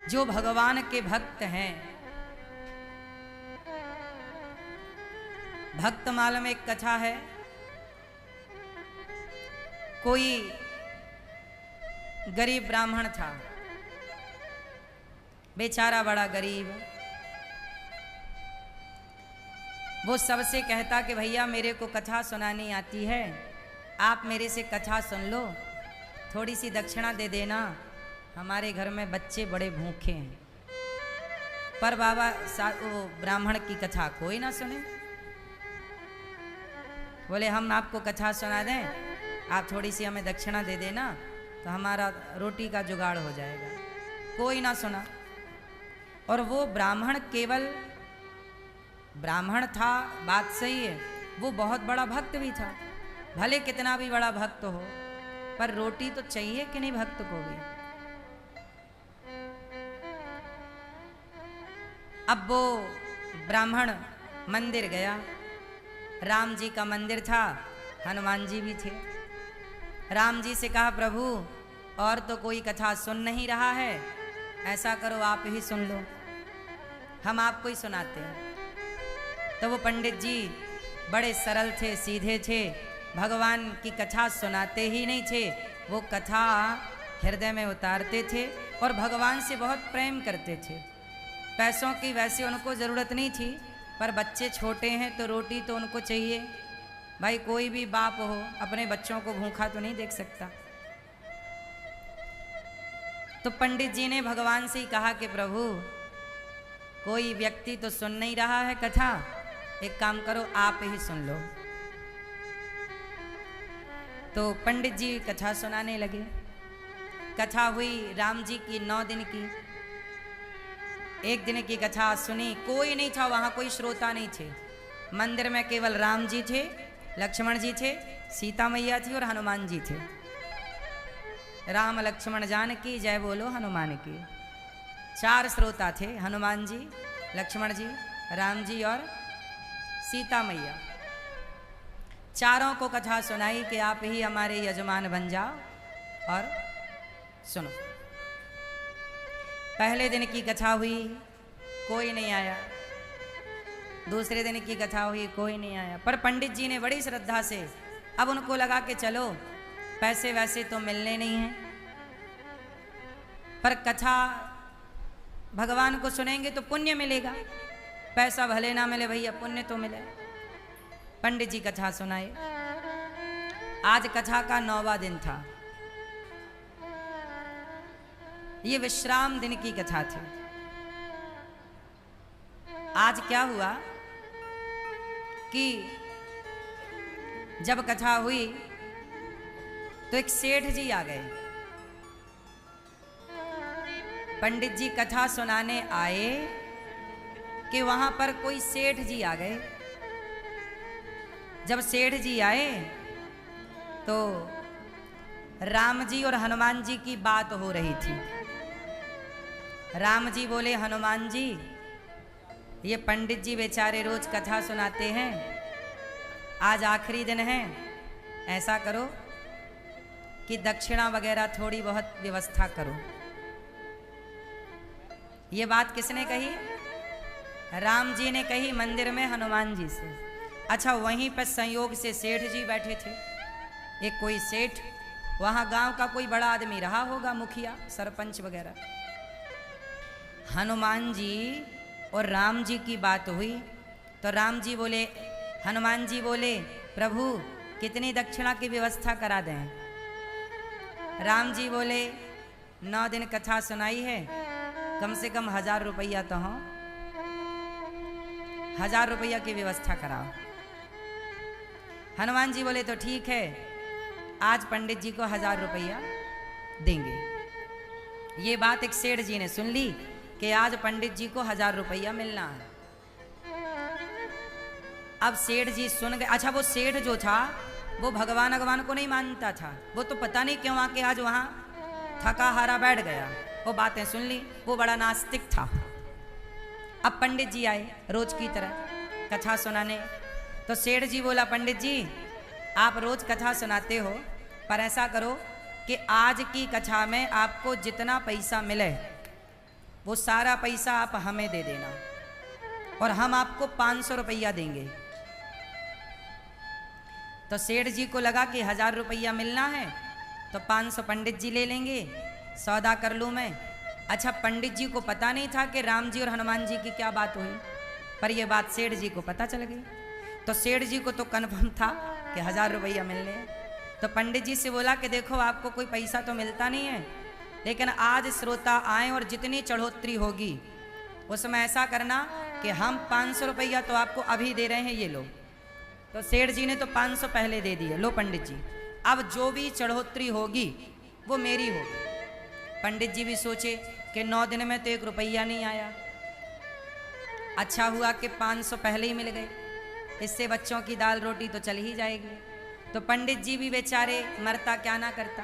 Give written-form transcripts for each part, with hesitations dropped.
जो भगवान के भक्त हैं, भक्तमाला में एक कथा है। कोई गरीब ब्राह्मण था, बेचारा बड़ा गरीब। वो सबसे कहता कि भैया मेरे को कथा सुनानी आती है, आप मेरे से कथा सुन लो, थोड़ी सी दक्षिणा दे देना, हमारे घर में बच्चे बड़े भूखे हैं। पर बाबा वो ब्राह्मण की कथा कोई ना सुने। बोले हम आपको कथा सुना दें, आप थोड़ी सी हमें दक्षिणा दे देना तो हमारा रोटी का जुगाड़ हो जाएगा। कोई ना सुना। और वो ब्राह्मण केवल ब्राह्मण था, बात सही है, वो बहुत बड़ा भक्त भी था। भले कितना भी बड़ा भक्त हो, पर रोटी तो चाहिए कि नहीं भक्त को भी। अब वो ब्राह्मण मंदिर गया। राम जी का मंदिर था, हनुमान जी भी थे। राम जी से कहा प्रभु और तो कोई कथा सुन नहीं रहा है, ऐसा करो आप ही सुन लो, हम आपको ही सुनाते हैं। तो वो पंडित जी बड़े सरल थे, सीधे थे, भगवान की कथा सुनाते ही नहीं थे, वो कथा हृदय में उतारते थे और भगवान से बहुत प्रेम करते थे। पैसों की वैसे उनको ज़रूरत नहीं थी, पर बच्चे छोटे हैं तो रोटी तो उनको चाहिए। भाई कोई भी बाप हो अपने बच्चों को भूखा तो नहीं देख सकता। तो पंडित जी ने भगवान से ही कहा कि प्रभु कोई व्यक्ति तो सुन नहीं रहा है कथा, एक काम करो आप ही सुन लो। तो पंडित जी कथा सुनाने लगे। कथा हुई राम जी की 9 दिन की। एक दिन की कथा सुनी, कोई नहीं था वहां, कोई श्रोता नहीं थे। मंदिर में केवल राम जी थे, लक्ष्मण जी थे, सीता मैया थी और हनुमान जी थे। राम लक्ष्मण जानकी जय बोलो हनुमान की। 4 श्रोता थे, हनुमान जी, लक्ष्मण जी, राम जी और सीता मैया। चारों को कथा सुनाई कि आप ही हमारे यजमान बन जाओ और सुनो। पहले दिन की कथा हुई, कोई नहीं आया। दूसरे दिन की कथा हुई, कोई नहीं आया। पर पंडित जी ने बड़ी श्रद्धा से, अब उनको लगा कि चलो पैसे वैसे तो मिलने नहीं हैं, पर कथा भगवान को सुनेंगे तो पुण्य मिलेगा, पैसा भले ना मिले भैया पुण्य तो मिले। पंडित जी कथा सुनाए। आज कथा का 9वां दिन था। ये विश्राम दिन की कथा थी। आज क्या हुआ कि जब कथा हुई तो एक सेठ जी आ गए। पंडित जी कथा सुनाने आए कि वहां पर कोई सेठ जी आ गए। जब सेठ जी आए तो राम जी और हनुमान जी की बात हो रही थी। राम जी बोले हनुमान जी ये पंडित जी बेचारे रोज कथा सुनाते हैं, आज आखिरी दिन है, ऐसा करो कि दक्षिणा वगैरह थोड़ी बहुत व्यवस्था करो। ये बात किसने कही? राम जी ने कही मंदिर में हनुमान जी से। अच्छा, वहीं पर संयोग से सेठ जी बैठे थे। एक कोई सेठ, वहां गांव का कोई बड़ा आदमी रहा होगा, मुखिया सरपंच वगैरह। हनुमान जी और राम जी की बात हुई तो राम जी बोले, हनुमान जी बोले प्रभु कितनी दक्षिणा की व्यवस्था करा दें? राम जी बोले 9 दिन कथा सुनाई है, कम से कम 1000 रुपया तो हो, 1000 रुपया की व्यवस्था कराओ। हनुमान जी बोले तो ठीक है, आज पंडित जी को 1000 रुपया देंगे। ये बात एक सेठ जी ने सुन ली कि आज पंडित जी को 1000 रुपया मिलना है। अब सेठ जी सुन गए। अच्छा, वो सेठ जो था वो भगवान को नहीं मानता था, वो तो पता नहीं क्यों आके आज वहां थका हारा बैठ गया। वो बातें सुन ली, वो बड़ा नास्तिक था। अब पंडित जी आए रोज की तरह कथा सुनाने। तो सेठ जी बोला पंडित जी आप रोज कथा सुनाते हो, पर ऐसा करो कि आज की कथा में आपको जितना पैसा मिले वो सारा पैसा आप हमें दे देना और हम आपको 500 रुपया देंगे। तो सेठ जी को लगा कि 1000 रुपया मिलना है तो 500 पंडित जी ले लेंगे, सौदा कर लूँ मैं। अच्छा, पंडित जी को पता नहीं था कि राम जी और हनुमान जी की क्या बात हुई, पर यह बात सेठ जी को पता चल गई। तो सेठ जी को तो कन्फर्म था कि 1000 रुपया मिलने हैं। तो पंडित जी से बोला कि देखो आपको कोई पैसा तो मिलता नहीं है, लेकिन आज श्रोता आए और जितनी चढ़ोतरी होगी उसमें ऐसा करना कि हम 500 रुपया तो आपको अभी दे रहे हैं, ये लो। तो सेठ जी ने तो 500 पहले दे दिए, लो पंडित जी, अब जो भी चढ़ोतरी होगी वो मेरी होगी। पंडित जी भी सोचे कि 9 दिन में तो 1 रुपया नहीं आया, अच्छा हुआ कि 500 पहले ही मिल गए, इससे बच्चों की दाल रोटी तो चल ही जाएगी। तो पंडित जी भी बेचारे, मरता क्या ना करता।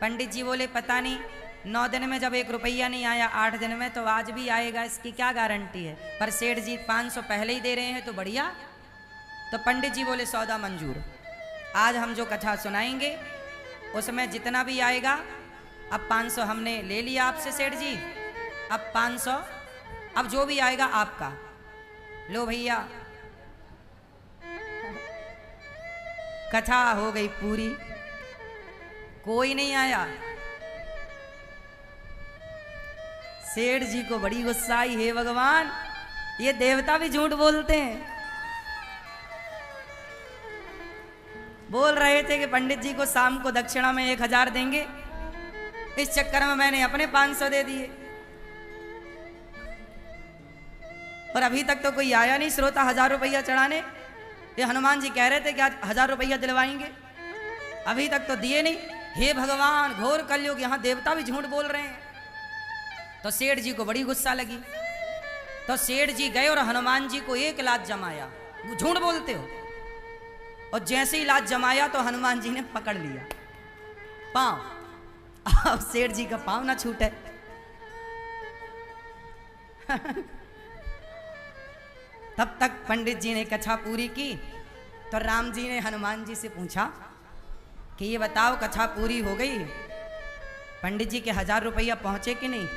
पंडित जी बोले पता नहीं 9 दिन में जब 1 रुपया नहीं आया, 8 दिन में तो आज भी आएगा, इसकी क्या गारंटी है। पर सेठ जी 500 पहले ही दे रहे हैं तो बढ़िया। तो पंडित जी बोले सौदा मंजूर, आज हम जो कथा सुनाएंगे उसमें जितना भी आएगा, अब 500 हमने ले लिया आपसे सेठ जी, अब 500 अब जो भी आएगा आपका, लो भैया। कथा हो गई पूरी, कोई नहीं आया। सेठ जी को बड़ी गुस्सा आई, हे भगवान, ये देवता भी झूठ बोलते हैं। बोल रहे थे कि पंडित जी को शाम को दक्षिणा में 1000 देंगे, इस चक्कर में मैंने अपने 500 दे दिए और अभी तक तो कोई आया नहीं श्रोता 1000 रुपया चढ़ाने। ये हनुमान जी कह रहे थे कि आज 1000 रुपया दिलवाएंगे, अभी तक तो दिए नहीं। हे भगवान, घोर कलयुग, यहाँ देवता भी झूठ बोल रहे हैं। तो सेठ जी को बड़ी गुस्सा लगी। तो सेठ जी गए और हनुमान जी को 1 लात जमाया, वो झूठ बोलते हो। और जैसे ही लात जमाया तो हनुमान जी ने पकड़ लिया पांव। अब सेठ जी का पांव ना छूटे। तब तक पंडित जी ने कथा पूरी की। तो राम जी ने हनुमान जी से पूछा कि ये बताओ कथा पूरी हो गई, पंडित जी के 1000 रुपया पहुंचे कि नहीं।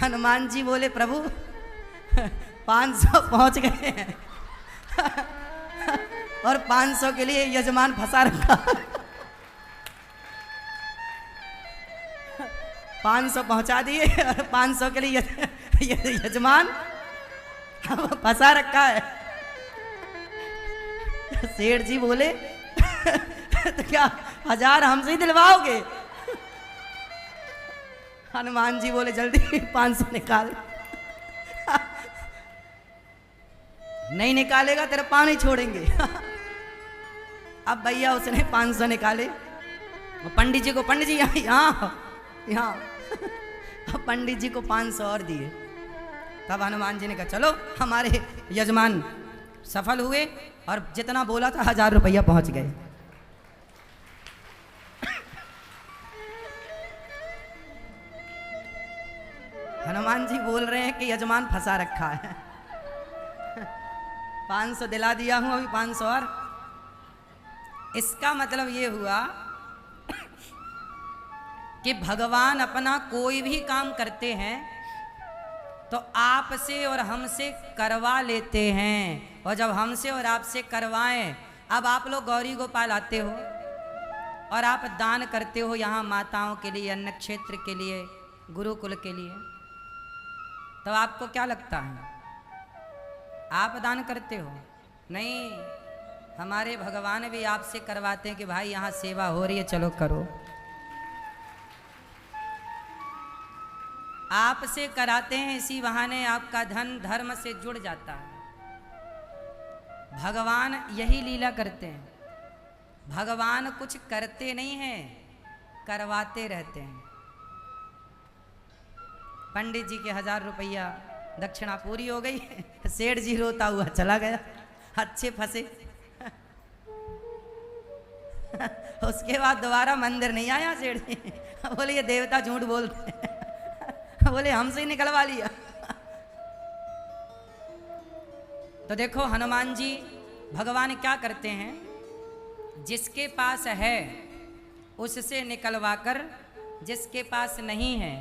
हनुमान जी बोले प्रभु 500 पहुंच गए हैं और 500 के लिए यजमान फंसा रखा। 500 पहुंचा दिए और 500 के लिए यजमान फंसा रखा है। सेठ जी बोले तो क्या 1000 हमसे ही दिलवाओगे। हनुमान जी बोले जल्दी 500 निकाल। नहीं निकालेगा तेरा पाँव नहीं छोड़ेंगे। अब भैया उसने 500 निकाले। पंडित जी को, पंडित जी यहाँ पंडित जी को 500 और दिए। तब हनुमान जी ने कहा चलो हमारे यजमान सफल हुए और जितना बोला था 1000 रुपया पहुंच गए। हनुमान जी बोल रहे हैं कि यजमान फंसा रखा है। 500 दिला दिया हूं, अभी 500 और। इसका मतलब ये हुआ कि भगवान अपना कोई भी काम करते हैं तो आपसे और हमसे करवा लेते हैं। और जब हमसे और आपसे करवाएं, अब आप लोग गौरी गोपाल आते हो और आप दान करते हो यहाँ माताओं के लिए, अन्न क्षेत्र के लिए, गुरुकुल के लिए, तो आपको क्या लगता है आप दान करते हो? नहीं, हमारे भगवान भी आपसे करवाते हैं कि भाई यहाँ सेवा हो रही है, चलो करो। आपसे कराते हैं, इसी बहाने आपका धन धर्म से जुड़ जाता है। भगवान यही लीला करते हैं। भगवान कुछ करते नहीं हैं, करवाते रहते हैं। पंडित जी के 1000 रुपया दक्षिणा पूरी हो गई। सेठ जी रोता हुआ चला गया, अच्छे फंसे। उसके बाद दोबारा मंदिर नहीं आया सेठ जी। बोले ये देवता झूठ बोलते हैं। बोले हमसे ही निकलवा लिया। तो देखो हनुमान जी भगवान क्या करते हैं, जिसके पास है उससे निकलवा कर, जिसके पास नहीं है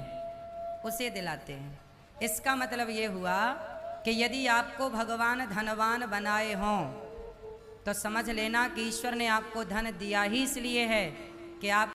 उसे दिलाते हैं। इसका मतलब ये हुआ कि यदि आपको भगवान धनवान बनाए हों तो समझ लेना कि ईश्वर ने आपको धन दिया ही इसलिए है कि आप